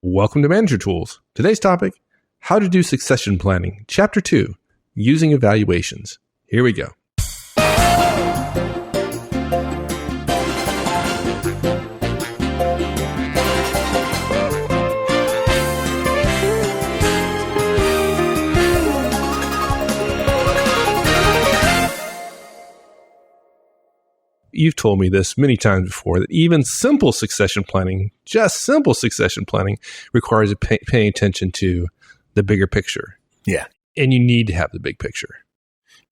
Welcome to Manager Tools. Today's topic, how to do succession planning. Chapter 2, using evaluations. Here we go. You've told me this many times before, that even simple succession planning, just simple succession planning, requires paying attention to the bigger picture. Yeah. And you need to have the big picture.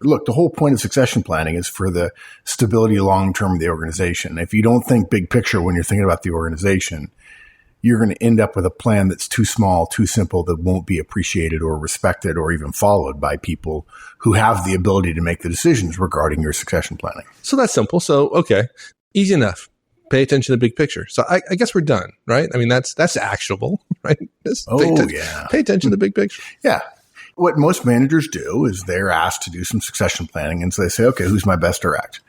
Look, the whole point of succession planning is for the stability long-term of the organization. If you don't think big picture when you're thinking about the organization, you're going to end up with a plan that's too small, too simple, that won't be appreciated or respected or even followed by people who have the ability to make the decisions regarding your succession planning. So that's simple. So, okay, easy enough. Pay attention to the big picture. So I guess we're done, right? I mean, that's actionable, right? Pay attention to the big picture. Yeah. What most managers do is they're asked to do some succession planning. And so they say, okay, who's my best direct?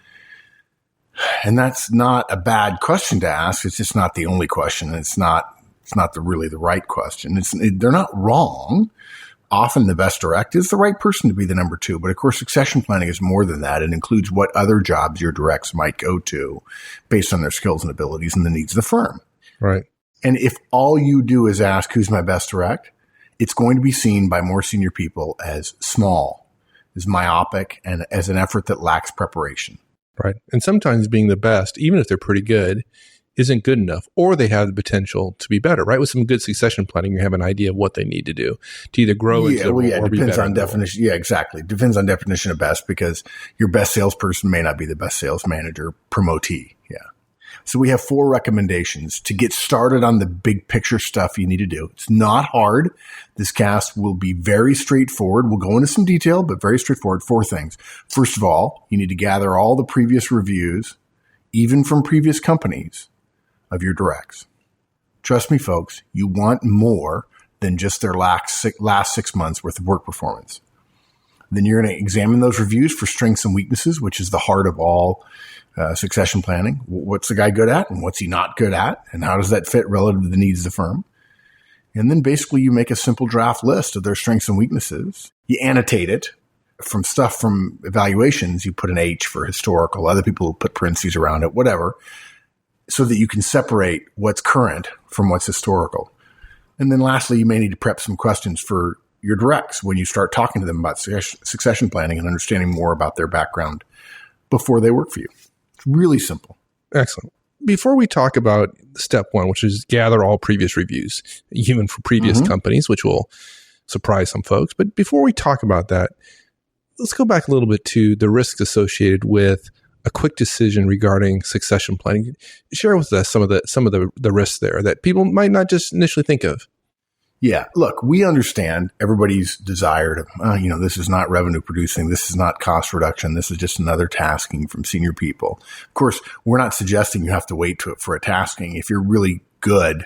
And that's not a bad question to ask. It's just not the only question. It's not really the right question. They're not wrong. Often the best direct is the right person to be the number two. But of course, succession planning is more than that. It includes what other jobs your directs might go to based on their skills and abilities and the needs of the firm. Right. And if all you do is ask, who's my best direct? It's going to be seen by more senior people as small, as myopic, and as an effort that lacks preparation. Right. And sometimes being the best, even if they're pretty good, isn't good enough, or they have the potential to be better, right? With some good succession planning, you have an idea of what they need to do to either grow into the role or be better. It depends on definition. Yeah, exactly. It depends on definition of best, because your best salesperson may not be the best sales manager promotee. Yeah. So we have 4 recommendations to get started on the big picture stuff you need to do. It's not hard. This cast will be very straightforward. We'll go into some detail, but very straightforward. 4 things. First of all, you need to gather all the previous reviews, even from previous companies, of your directs. Trust me, folks, you want more than just their last 6 months worth of work performance. Then you're going to examine those reviews for strengths and weaknesses, which is the heart of all succession planning. What's the guy good at and what's he not good at? And how does that fit relative to the needs of the firm? And then basically you make a simple draft list of their strengths and weaknesses. You annotate it from evaluations. You put an H for historical. Other people put parentheses around it, whatever, so that you can separate what's current from what's historical. And then lastly, you may need to prep some questions for your directs when you start talking to them about succession planning and understanding more about their background before they work for you. It's really simple. Excellent. Before we talk about step 1, which is gather all previous reviews, even for previous companies, which will surprise some folks. But before we talk about that, let's go back a little bit to the risks associated with a quick decision regarding succession planning. Share with us some of the risks there that people might not just initially think of. Yeah. Look, we understand everybody's desire to, this is not revenue producing. This is not cost reduction. This is just another tasking from senior people. Of course, we're not suggesting you have to wait for a tasking. If you're really good,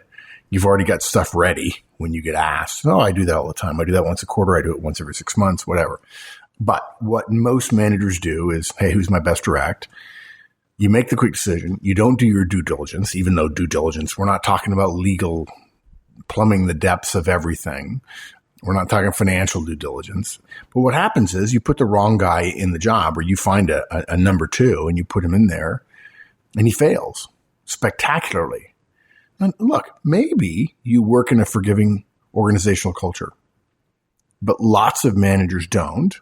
you've already got stuff ready when you get asked. Oh, I do that all the time. I do that once a quarter. I do it once every 6 months, whatever. But what most managers do is, hey, who's my best direct? You make the quick decision. You don't do your due diligence, even though due diligence, we're not talking about legal plumbing the depths of everything. We're not talking financial due diligence. But what happens is you put the wrong guy in the job, or you find a number 2 and you put him in there and he fails spectacularly. And look, maybe you work in a forgiving organizational culture, but lots of managers don't.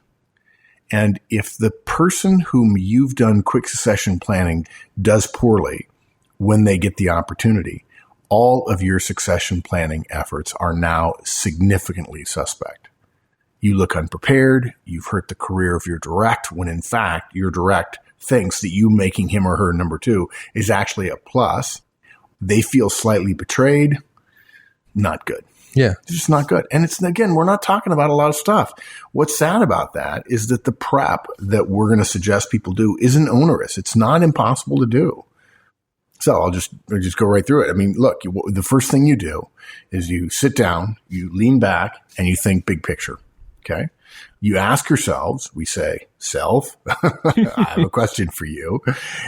And if the person whom you've done quick succession planning does poorly when they get the opportunity, all of your succession planning efforts are now significantly suspect. You look unprepared. You've hurt the career of your direct, when in fact your direct thinks that you making him or her number 2 is actually a plus. They feel slightly betrayed. Not good. Yeah. It's just not good. And again, we're not talking about a lot of stuff. What's sad about that is that the prep that we're going to suggest people do isn't onerous. It's not impossible to do. So I'll just go right through it. I mean, look, the first thing you do is you sit down, you lean back, and you think big picture. Okay. You ask yourselves, we say, self, I have a question for you.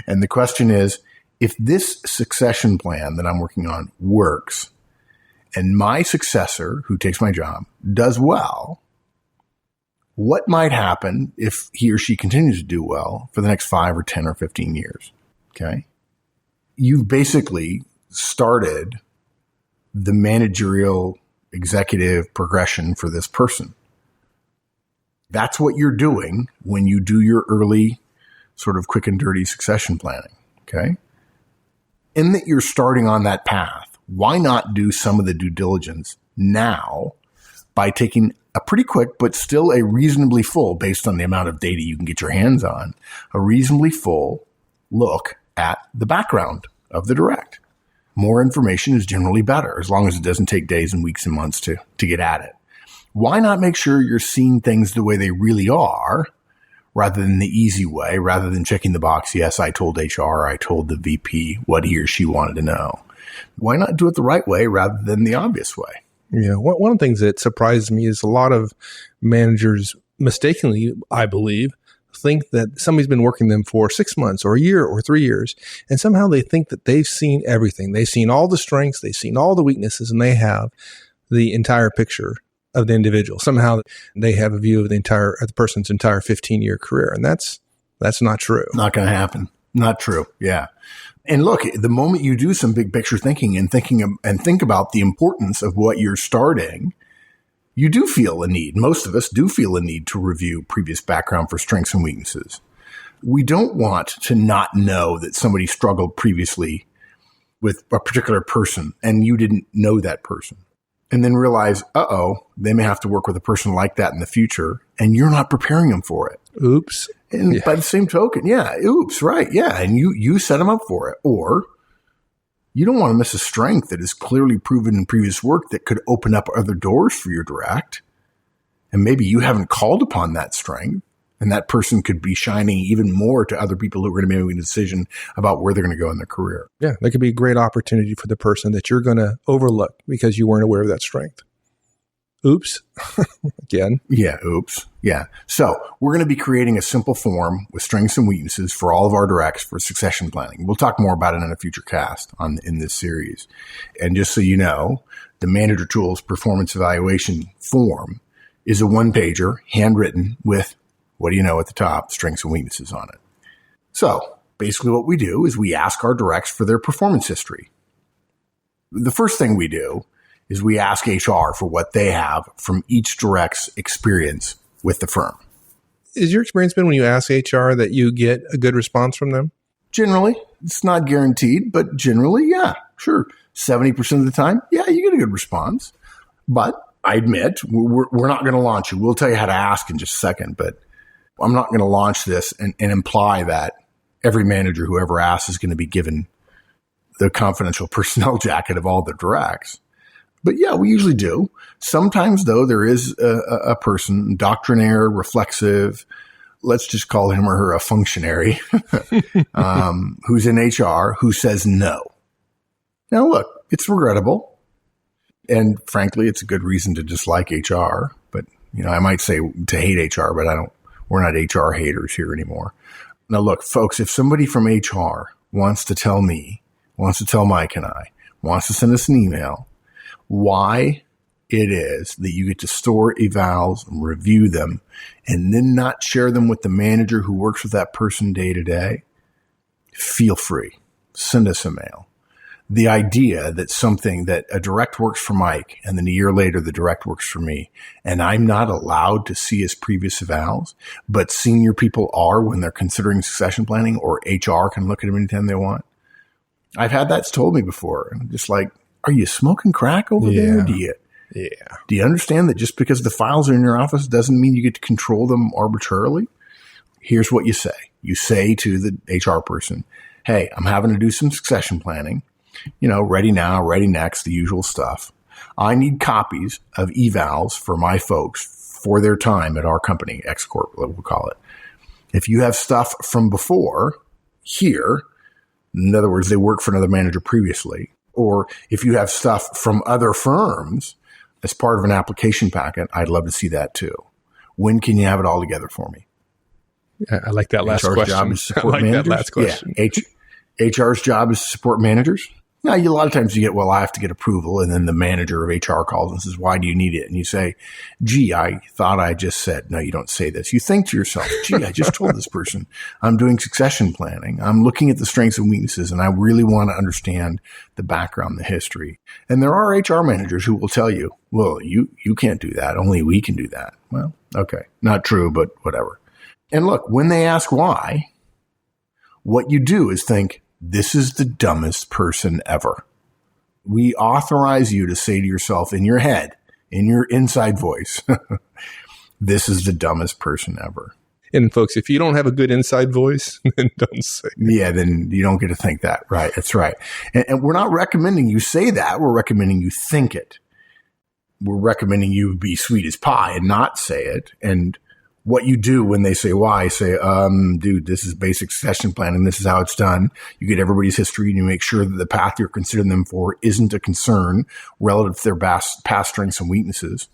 And the question is, if this succession plan that I'm working on works, and my successor, who takes my job, does well, what might happen if he or she continues to do well for the next 5 or 10 or 15 years? Okay. You've basically started the managerial executive progression for this person. That's what you're doing when you do your early sort of quick and dirty succession planning. Okay. In that you're starting on that path, why not do some of the due diligence now by taking a pretty quick, but still a reasonably full, based on the amount of data you can get your hands on, a reasonably full look at the background of the direct. More information is generally better, as long as it doesn't take days and weeks and months to get at it. Why not make sure you're seeing things the way they really are, rather than the easy way, rather than checking the box, yes, I told HR, I told the VP what he or she wanted to know. Why not do it the right way rather than the obvious way? Yeah, one of the things that surprises me is a lot of managers mistakenly, I believe, think that somebody's been working them for 6 months or a year or 3 years, and somehow they think that they've seen everything. They've seen all the strengths, they've seen all the weaknesses, and they have the entire picture of the individual. Somehow they have a view of the person's entire 15-year career, and that's not true. Not going to happen. Not true. Yeah. And look, the moment you do some big picture thinking and think about the importance of what you're starting, you do feel a need. Most of us do feel a need to review previous background for strengths and weaknesses. We don't want to not know that somebody struggled previously with a particular person and you didn't know that person. And then realize, they may have to work with a person like that in the future, and you're not preparing them for it. Oops. And by the same token, oops, right, yeah. And you set them up for it. Or you don't want to miss a strength that is clearly proven in previous work that could open up other doors for your direct. And maybe you haven't called upon that strength, and that person could be shining even more to other people who are going to be making a decision about where they're going to go in their career. Yeah, that could be a great opportunity for the person that you're going to overlook because you weren't aware of that strength. Oops. Again. Yeah, oops. Yeah. So we're going to be creating a simple form with strengths and weaknesses for all of our directs for succession planning. We'll talk more about it in a future cast in this series. And just so you know, the Manager Tools Performance Evaluation form is a one-pager, handwritten with, what do you know at the top, strengths and weaknesses on it. So basically what we do is we ask our directs for their performance history. The first thing we do is we ask HR for what they have from each direct's experience with the firm. Is your experience been when you ask HR that you get a good response from them? Generally. It's not guaranteed, but generally, yeah, sure. 70% of the time, yeah, you get a good response. But I admit, we're not going to launch it. We'll tell you how to ask in just a second, but I'm not going to launch this and imply that every manager who ever asks is going to be given the confidential personnel jacket of all their directs. But yeah, we usually do. Sometimes, though, there is a person, doctrinaire, reflexive, let's just call him or her a functionary, who's in HR, who says no. Now, look, it's regrettable. And frankly, it's a good reason to dislike HR. But, I might say to hate HR, but we're not HR haters here anymore. Now, look, folks, if somebody from HR wants to tell me, wants to tell Mike and I, wants to send us an email, why it is that you get to store evals and review them and then not share them with the manager who works with that person day to day, feel free. Send us a mail. The idea that a direct works for Mike and then a year later the direct works for me and I'm not allowed to see his previous evals, but senior people are when they're considering succession planning, or HR can look at them anytime they want. I've had that told me before. And just like, are you smoking crack over there? Do you understand that just because the files are in your office doesn't mean you get to control them arbitrarily? Here's what you say. You say to the HR person, hey, I'm having to do some succession planning. Ready now, ready next, the usual stuff. I need copies of evals for my folks for their time at our company, X Corp, we'll call it. If you have stuff from before here, in other words, they worked for another manager previously, or if you have stuff from other firms as part of an application packet, I'd love to see that too. When can you have it all together for me? I like that last HR's question. Job is to support that last question. Yeah. HR's job is to support managers. Now, a lot of times you get, well, I have to get approval. And then the manager of HR calls and says, why do you need it? And you say, gee, I thought I just said, no, you don't say this. You think to yourself, gee, I just told this person I'm doing succession planning. I'm looking at the strengths and weaknesses, and I really want to understand the background, the history. And there are HR managers who will tell you, well, you can't do that. Only we can do that. Well, okay. Not true, but whatever. And look, when they ask why, what you do is think, this is the dumbest person ever. We authorize you to say to yourself in your head, in your inside voice, this is the dumbest person ever. And folks, if you don't have a good inside voice, then don't say it. Yeah, then you don't get to think that. Right. That's right. And we're not recommending you say that. We're recommending you think it. We're recommending you be sweet as pie and not say it. And what you do when they say why, say, dude, this is basic succession planning. This is how it's done. You get everybody's history and you make sure that the path you're considering them for isn't a concern relative to their past strengths and weaknesses.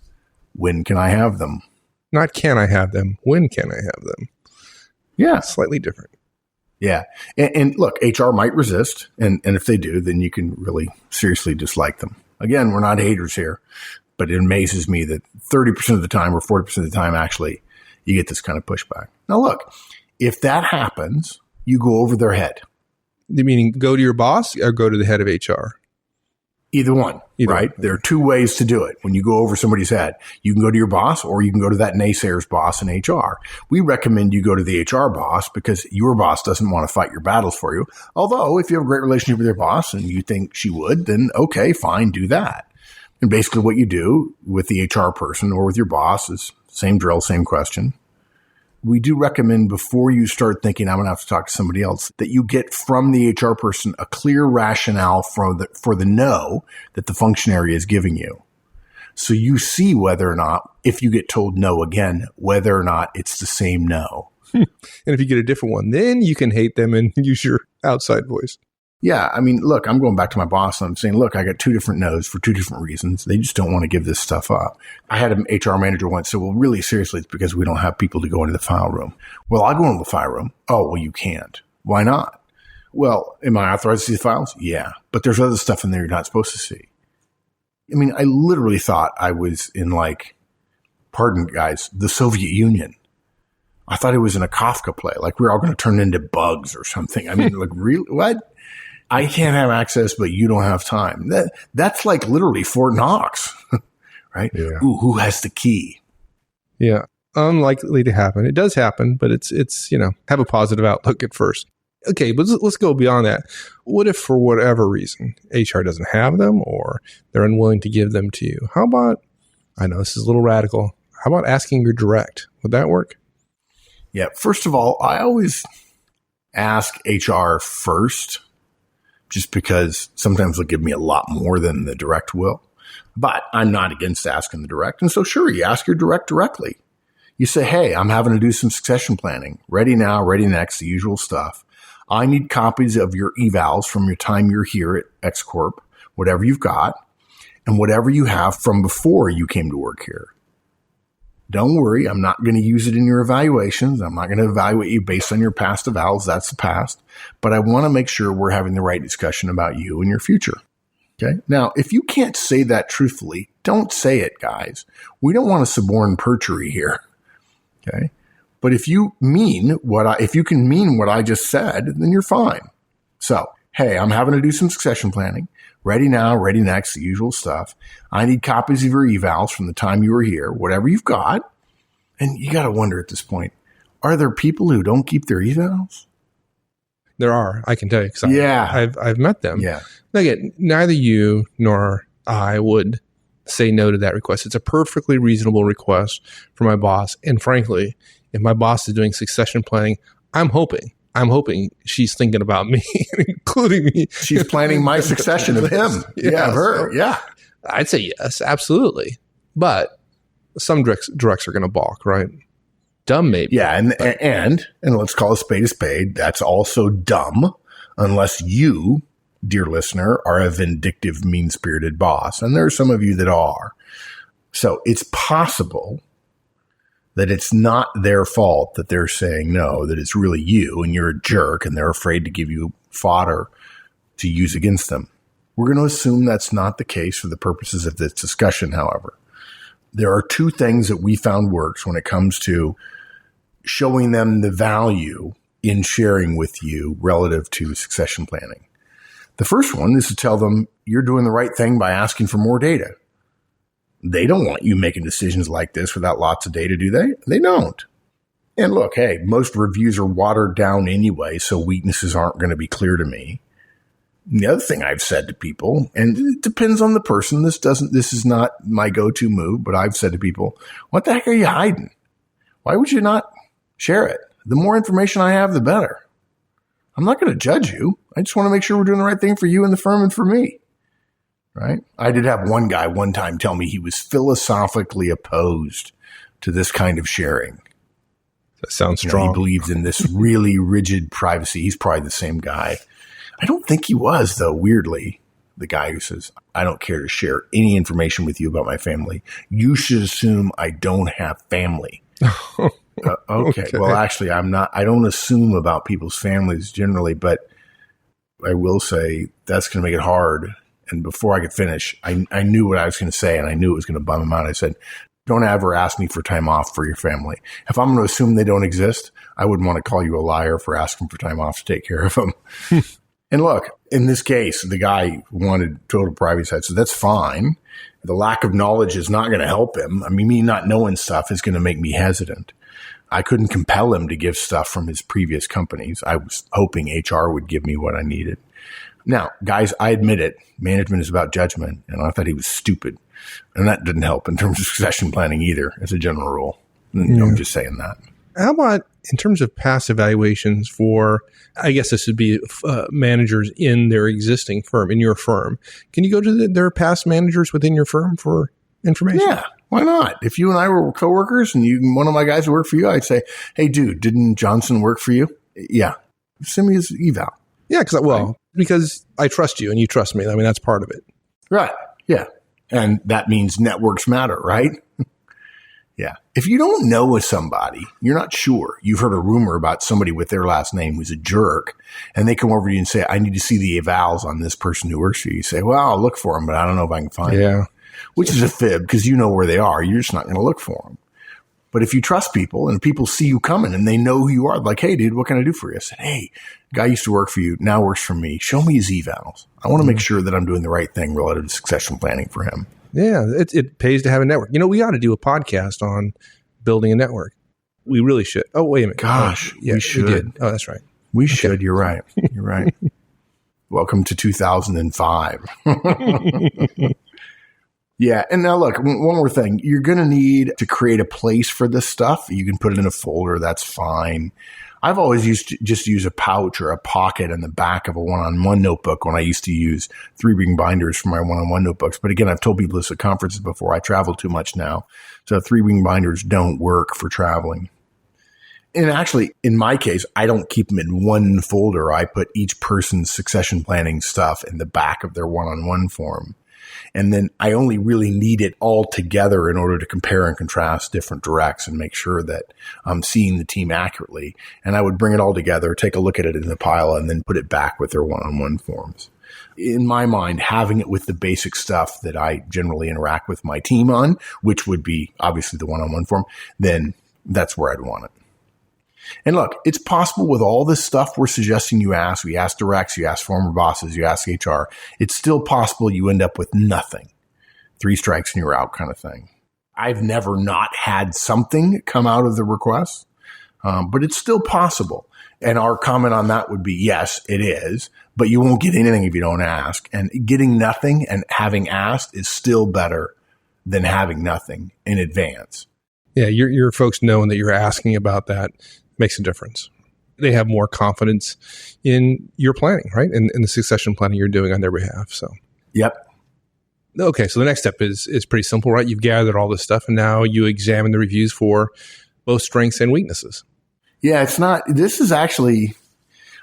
When can I have them? Not can I have them. When can I have them? Yeah. Slightly different. Yeah. And look, HR might resist. And if they do, then you can really seriously dislike them. Again, we're not haters here, but it amazes me that 30% of the time or 40% of the time, actually, you get this kind of pushback. Now, look, if that happens, you go over their head. You mean go to your boss or go to the head of HR? Either one, right? There are two ways to do it. When you go over somebody's head, you can go to your boss or you can go to that naysayer's boss in HR. We recommend you go to the HR boss because your boss doesn't want to fight your battles for you. Although if you have a great relationship with your boss and you think she would, then okay, fine, do that. And basically what you do with the HR person or with your boss is same drill, same question. We do recommend before you start thinking, I'm going to have to talk to somebody else, that you get from the HR person a clear rationale for the no that the functionary is giving you. So you see whether or not, if you get told no again, whether or not it's the same no. And if you get a different one, then you can hate them and use your outside voice. Yeah. I mean, look, I'm going back to my boss and I'm saying, look, I got two different no's for two different reasons. They just don't want to give this stuff up. I had an HR manager once say, well, really seriously, it's because we don't have people to go into the file room. Well, I'll go into the file room. Oh, well, you can't. Why not? Well, am I authorized to see the files? Yeah. But there's other stuff in there you're not supposed to see. I mean, I literally thought I was in pardon guys, the Soviet Union. I thought it was in a Kafka play. Like we're all going to turn into bugs or something. I mean, really, what? I can't have access, but you don't have time. That's like literally Fort Knox, right? Yeah. Ooh, who has the key? Yeah. Unlikely to happen. It does happen, but it's have a positive outlook at first. Okay, but let's go beyond that. What if for whatever reason HR doesn't have them or they're unwilling to give them to you? How about, I know this is a little radical, how about asking your direct? Would that work? Yeah. First of all, I always ask HR first, just because sometimes they'll give me a lot more than the direct will. But I'm not against asking the direct. And so sure, you ask your direct directly. You say, hey, I'm having to do some succession planning. Ready now, ready next, the usual stuff. I need copies of your evals from your time you're here at X Corp, whatever you've got, and whatever you have from before you came to work here. Don't worry, I'm not going to use it in your evaluations. I'm not going to evaluate you based on your past evals. That's the past. But I want to make sure we're having the right discussion about you and your future. Okay. Now, if you can't say that truthfully, don't say it, guys. We don't want to suborn perjury here. Okay. But if you can mean what I just said, then you're fine. So, hey, I'm having to do some succession planning. Ready now, ready next, the usual stuff. I need copies of your evals from the time you were here, whatever you've got. And you got to wonder at this point, are there people who don't keep their evals? There are, I can tell you. I've met them. Yeah. Again, neither you nor I would say no to that request. It's a perfectly reasonable request for my boss. And frankly, if my boss is doing succession planning, I'm hoping she's thinking about me, including me. She's planning my succession of him. Yeah, her. Yeah. I'd say yes, absolutely. But some directs are going to balk, right? Dumb, maybe. Yeah, and let's call a spade. That's also dumb unless you, dear listener, are a vindictive, mean-spirited boss. And there are some of you that are. So it's possible that it's not their fault that they're saying no, that it's really you and you're a jerk and they're afraid to give you fodder to use against them. We're going to assume that's not the case for the purposes of this discussion, however. There are two things that we found works when it comes to showing them the value in sharing with you relative to succession planning. The first one is to tell them you're doing the right thing by asking for more data. They don't want you making decisions like this without lots of data, do they? They don't. And look, hey, most reviews are watered down anyway, so weaknesses aren't going to be clear to me. The other thing I've said to people, and it depends on the person, this is not my go-to move, but I've said to people, what the heck are you hiding? Why would you not share it? The more information I have, the better. I'm not going to judge you. I just want to make sure we're doing the right thing for you and the firm and for me. Right? I did have one guy one time tell me he was philosophically opposed to this kind of sharing. That sounds strong. He believed in this really rigid privacy. He's probably the same guy. I don't think he was, though, weirdly. The guy who says, I don't care to share any information with you about my family. You should assume I don't have family. Okay. Well, actually, I don't assume about people's families generally, but I will say that's going to make it hard. And before I could finish, I knew what I was going to say, and I knew it was going to bum him out. I said, don't ever ask me for time off for your family. If I'm going to assume they don't exist, I wouldn't want to call you a liar for asking for time off to take care of them. And look, in this case, the guy wanted total privacy, so that's fine. The lack of knowledge is not going to help him. I mean, me not knowing stuff is going to make me hesitant. I couldn't compel him to give stuff from his previous companies. I was hoping HR would give me what I needed. Now, guys, I admit it. Management is about judgment, and I thought he was stupid. And that didn't help in terms of succession planning either, as a general rule. Yeah. I'm just saying that. How about in terms of past evaluations for, I guess this would be managers in their existing firm, in your firm. Can you go to their past managers within your firm for information? Yeah, why not? If you and I were coworkers and one of my guys who worked for you, I'd say, hey, dude, didn't Johnson work for you? Yeah. Send me his eval. Yeah, because I trust you and you trust me. I mean, that's part of it. Right. Yeah. And that means networks matter, right? Yeah. If you don't know somebody, you're not sure. You've heard a rumor about somebody with their last name who's a jerk, and they come over to you and say, I need to see the evals on this person who works for you. You say, well, I'll look for them, but I don't know if I can find them. Which is a fib because you know where they are. You're just not going to look for them. But if you trust people and people see you coming and they know who you are, like, hey, dude, what can I do for you? I said, hey, guy used to work for you, now works for me. Show me his evals. I want to make sure that I'm doing the right thing relative to succession planning for him. Yeah, it pays to have a network. We ought to do a podcast on building a network. We really should. Oh, wait a minute. Gosh, yeah, we should. We did. Oh, that's right. We should. You're right. You're right. Welcome to 2005. Yeah. And now look, one more thing. You're going to need to create a place for this stuff. You can put it in a folder. That's fine. I've always used to just use a pouch or a pocket in the back of a one-on-one notebook when I used to use 3-ring binders for my one-on-one notebooks. But again, I've told people this at conferences before. I travel too much now. So 3-ring binders don't work for traveling. And actually, in my case, I don't keep them in one folder. I put each person's succession planning stuff in the back of their one-on-one form. And then I only really need it all together in order to compare and contrast different directs and make sure that I'm seeing the team accurately. And I would bring it all together, take a look at it in the pile, and then put it back with their one-on-one forms. In my mind, having it with the basic stuff that I generally interact with my team on, which would be obviously the one-on-one form, then that's where I'd want it. And look, it's possible with all this stuff we're suggesting you ask. We ask directs, you ask former bosses, you ask HR. It's still possible you end up with nothing. 3 strikes and you're out kind of thing. I've never not had something come out of the request, but it's still possible. And our comment on that would be, yes, it is, but you won't get anything if you don't ask. And getting nothing and having asked is still better than having nothing in advance. Yeah, your folks knowing that you're asking about that makes a difference. They have more confidence in your planning, right? And in the succession planning you're doing on their behalf. So, yep. Okay, so the next step is pretty simple, right? You've gathered all this stuff and now you examine the reviews for both strengths and weaknesses. Yeah, this is actually,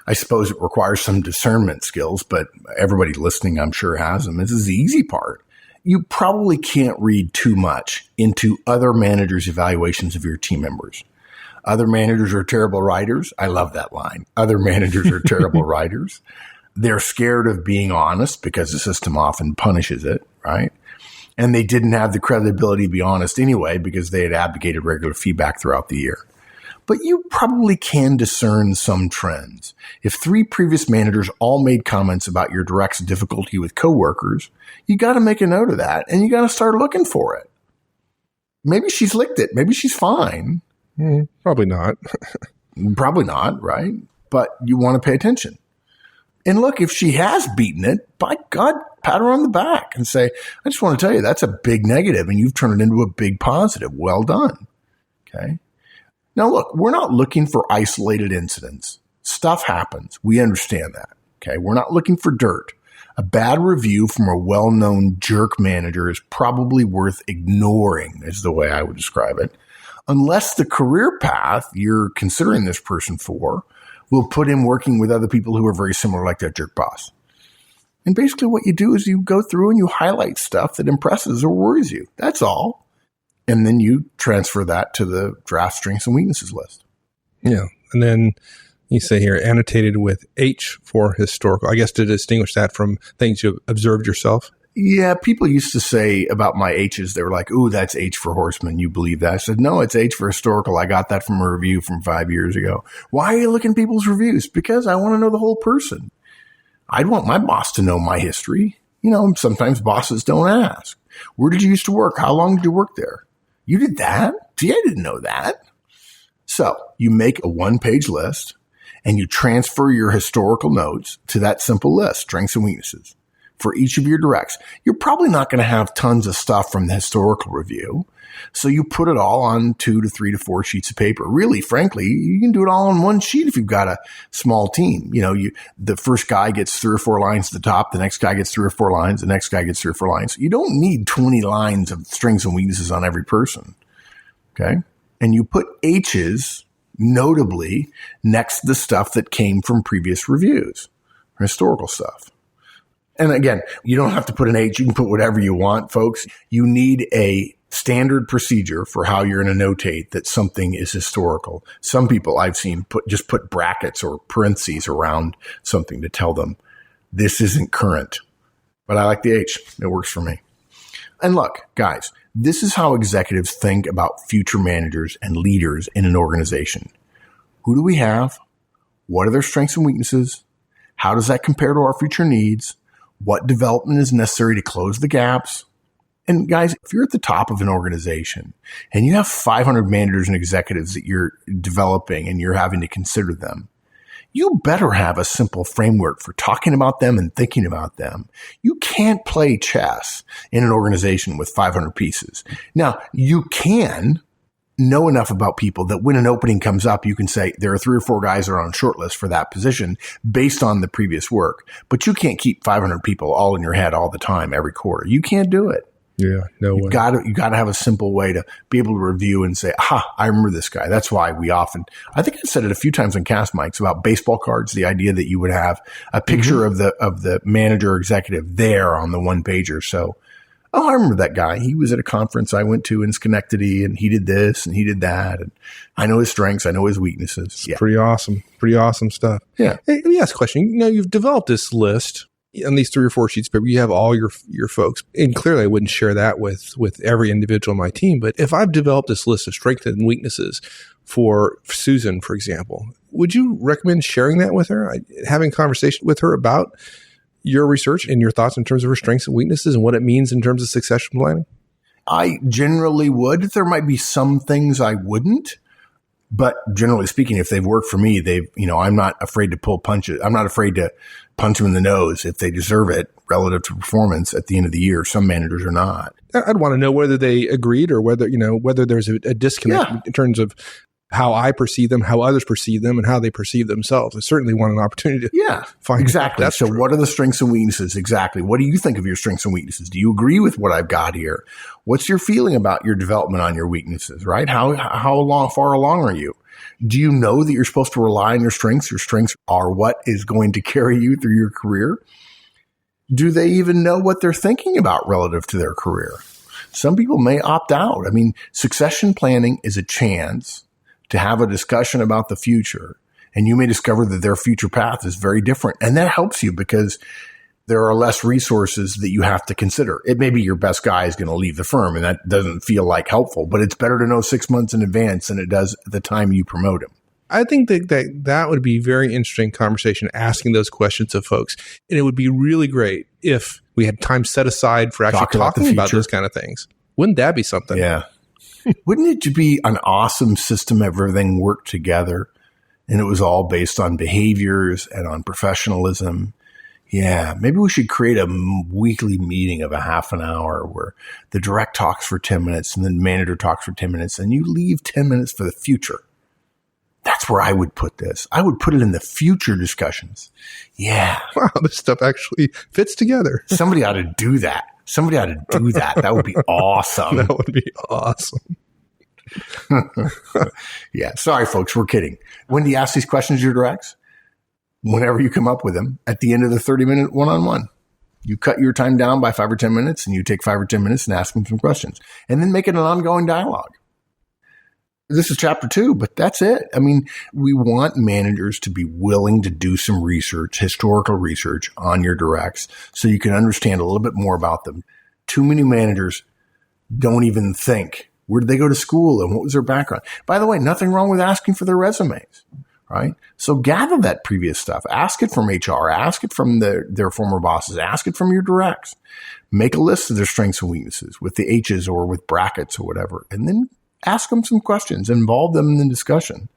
I suppose it requires some discernment skills, but everybody listening, I'm sure, has them. This is the easy part. You probably can't read too much into other managers' evaluations of your team members. Other managers are terrible writers. I love that line. Other managers are terrible writers. They're scared of being honest because the system often punishes it, right? And they didn't have the credibility to be honest anyway because they had abdicated regular feedback throughout the year. But you probably can discern some trends. If 3 previous managers all made comments about your direct's difficulty with coworkers, you got to make a note of that and you got to start looking for it. Maybe she's licked it. Maybe she's fine. Probably not. Probably not, right? But you want to pay attention. And look, if she has beaten it, by God, pat her on the back and say, I just want to tell you, that's a big negative and you've turned it into a big positive. Well done. Okay. Now, look, we're not looking for isolated incidents. Stuff happens. We understand that. Okay. We're not looking for dirt. A bad review from a well-known jerk manager is probably worth ignoring, is the way I would describe it, unless the career path you're considering this person for will put him working with other people who are very similar, like that jerk boss. And basically what you do is you go through and you highlight stuff that impresses or worries you. That's all. And then you transfer that to the draft strengths and weaknesses list. Yeah. And then you say here, annotated with H for historical, I guess to distinguish that from things you've observed yourself. Yeah, people used to say about my H's, they were like, ooh, that's H for horseman. You believe that? I said, no, it's H for historical. I got that from a review from 5 years ago. Why are you looking at people's reviews? Because I want to know the whole person. I'd want my boss to know my history. You know, sometimes bosses don't ask. Where did you used to work? How long did you work there? You did that? Gee, I didn't know that. So you make a 1-page list and you transfer your historical notes to that simple list, strengths and weaknesses, for each of your directs. You're probably not going to have tons of stuff from the historical review. So you put it all on 2 to 3 to 4 sheets of paper. Really, frankly, you can do it all on one sheet if you've got a small team. You know, the first guy gets 3 or 4 lines at the top. The next guy gets 3 or 4 lines. The next guy gets 3 or 4 lines. You don't need 20 lines of strengths and weaknesses on every person. Okay. And you put H's notably next to the stuff that came from previous reviews, historical stuff. And again, you don't have to put an H. You can put whatever you want, folks. You need a standard procedure for how you're going to notate that something is historical. Some people I've seen just put brackets or parentheses around something to tell them this isn't current. But I like the H. It works for me. And look, guys, this is how executives think about future managers and leaders in an organization. Who do we have? What are their strengths and weaknesses? How does that compare to our future needs? What development is necessary to close the gaps? And guys, if you're at the top of an organization and you have 500 managers and executives that you're developing and you're having to consider them, you better have a simple framework for talking about them and thinking about them. You can't play chess in an organization with 500 pieces. Now, you can know enough about people that when an opening comes up, you can say there are 3 or 4 guys that are on a short list for that position based on the previous work. But you can't keep 500 people all in your head all the time, every quarter. You can't do it. Yeah, no way. You got to have a simple way to be able to review and say, I remember this guy. That's why we often, I think I said it a few times on Cast Mics about baseball cards, the idea that you would have a picture of the manager or executive there on the 1-pager. So, I remember that guy. He was at a conference I went to in Schenectady and he did this and he did that. And I know his strengths. I know his weaknesses. Yeah. Pretty awesome stuff. Yeah. Hey, let me ask a question. You know, you've developed this list on these 3 or 4 sheets of paper. You have all your folks, and clearly I wouldn't share that with every individual on my team. But if I've developed this list of strengths and weaknesses for Susan, for example, would you recommend sharing that with her? Having a conversation with her about your research and your thoughts in terms of her strengths and weaknesses and what it means in terms of succession planning? I generally would. There might be some things I wouldn't. But generally speaking, if they've worked for me, I'm not afraid to pull punches. I'm not afraid to punch them in the nose if they deserve it relative to performance at the end of the year. Some managers are not. I'd want to know whether they agreed or whether there's a disconnect in terms of how I perceive them, how others perceive them, and how they perceive themselves. I certainly want an opportunity to find exactly. That's so true. What are the strengths and weaknesses? Exactly. What do you think of your strengths and weaknesses? Do you agree with what I've got here? What's your feeling about your development on your weaknesses, right? How far along are you? Do you know that you're supposed to rely on your strengths? Your strengths are what is going to carry you through your career. Do they even know what they're thinking about relative to their career? Some people may opt out. I mean, succession planning is a chance to have a discussion about the future And you may discover that their future path is very different. And that helps you because there are less resources that you have to consider. It may be your best guy is going to leave the firm, and that doesn't feel like helpful, but it's better to know 6 months in advance than it does at the time you promote him. I think that would be a very interesting conversation, asking those questions of folks. And it would be really great if we had time set aside for actually talking about those kind of things. Wouldn't that be something? Yeah. Wouldn't it be an awesome system if everything worked together and it was all based on behaviors and on professionalism? Yeah, maybe we should create a weekly meeting of a half an hour where the direct talks for 10 minutes and the manager talks for 10 minutes and you leave 10 minutes for the future. That's where I would put this. I would put it in the future discussions. Yeah. Wow, this stuff actually fits together. Somebody ought to do that. That would be awesome. That would be awesome. Yeah. Sorry, folks. We're kidding. When do you ask these questions to your directs? Whenever you come up with them at the end of the 30-minute one-on-one. You cut your time down by 5 or 10 minutes and you take 5 or 10 minutes and ask them some questions and then make it an ongoing dialogue. This is chapter 2, but that's it. I mean, we want managers to be willing to do some research, historical research on your directs so you can understand a little bit more about them. Too many managers don't even think, where did they go to school and what was their background? By the way, nothing wrong with asking for their resumes, right? So gather that previous stuff. Ask it from HR. Ask it from their former bosses. Ask it from your directs. Make a list of their strengths and weaknesses with the H's or with brackets or whatever, and then ask them some questions, involve them in the discussion.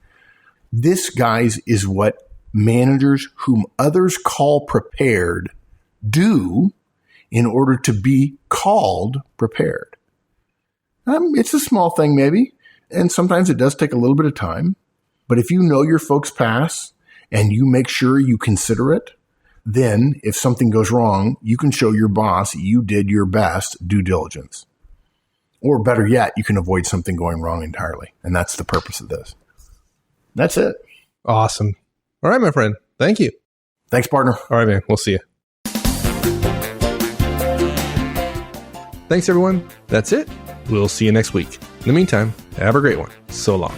This, guys, is what managers whom others call prepared do in order to be called prepared. It's a small thing maybe, and sometimes it does take a little bit of time. But if you know your folks' past and you make sure you consider it, then if something goes wrong, you can show your boss you did your best due diligence. Or better yet, you can avoid something going wrong entirely. And that's the purpose of this. That's it. Awesome. All right, my friend. Thank you. Thanks, partner. All right, man. We'll see you. Thanks, everyone. That's it. We'll see you next week. In the meantime, have a great one. So long.